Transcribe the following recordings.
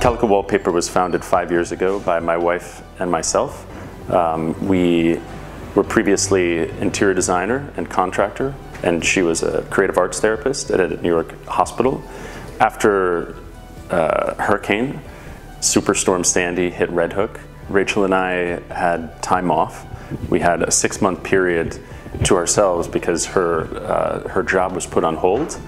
Calico Wallpaper was founded 5 years ago by my wife and myself. We were previously interior designer and contractor, and she was a creative arts therapist at a New York hospital. After Hurricane Superstorm Sandy hit Red Hook, Rachel and I had time off. We had a 6-month period to ourselves because her job was put on hold,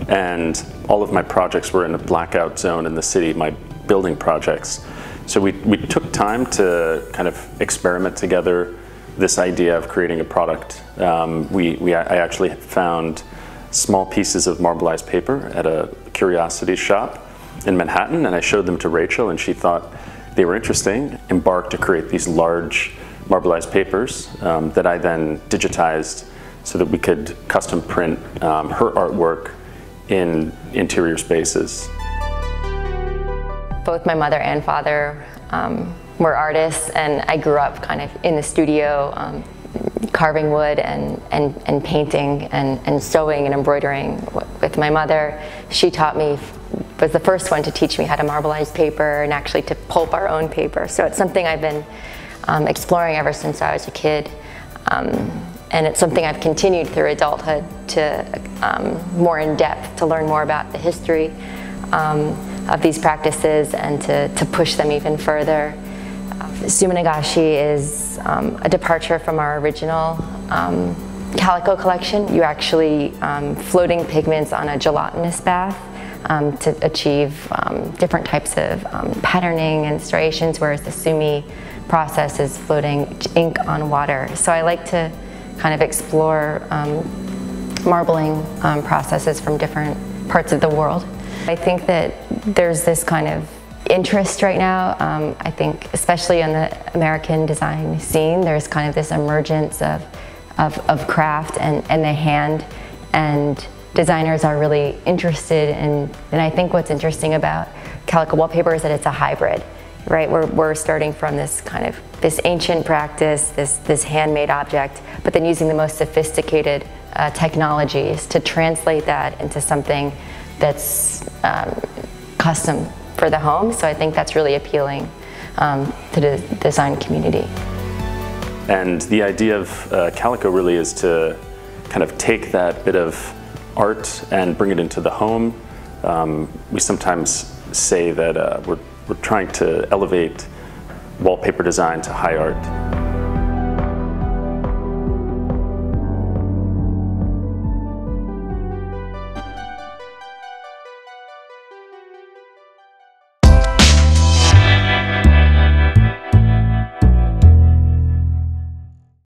and all of my projects were in a blackout zone in the city, my building projects. So we took time to kind of experiment together this idea of creating a product. I actually found small pieces of marbleized paper at a curiosity shop in Manhattan, and I showed them to Rachel, and she thought they were interesting, embarked to create these large marbleized papers that I then digitized so that we could custom print her artwork in interior spaces. Both my mother and father were artists, and I grew up kind of in the studio, carving wood and painting and sewing and embroidering with my mother. She taught me, was the first one to teach me how to marbleize paper and actually to pulp our own paper. So it's something I've been exploring ever since I was a kid. And it's something I've continued through adulthood to more in depth, to learn more about the history of these practices and to push them even further. Suminagashi is a departure from our original Calico collection. You're actually floating pigments on a gelatinous bath to achieve different types of patterning and striations, whereas the sumi process is floating ink on water. So I like to kind of explore marbling processes from different parts of the world. I think that there's this kind of interest right now. I think especially in the American design scene, there's kind of this emergence of craft and the hand, and designers are really interested in, and I think what's interesting about Calico Wallpaper is that it's a hybrid, right? We're starting from this kind of, this ancient practice, this handmade object, but then using the most sophisticated technologies to translate that into something that's custom for the home. So I think that's really appealing to the design community. And the idea of Calico really is to kind of take that bit of art and bring it into the home. We sometimes say that we're trying to elevate wallpaper design to high art.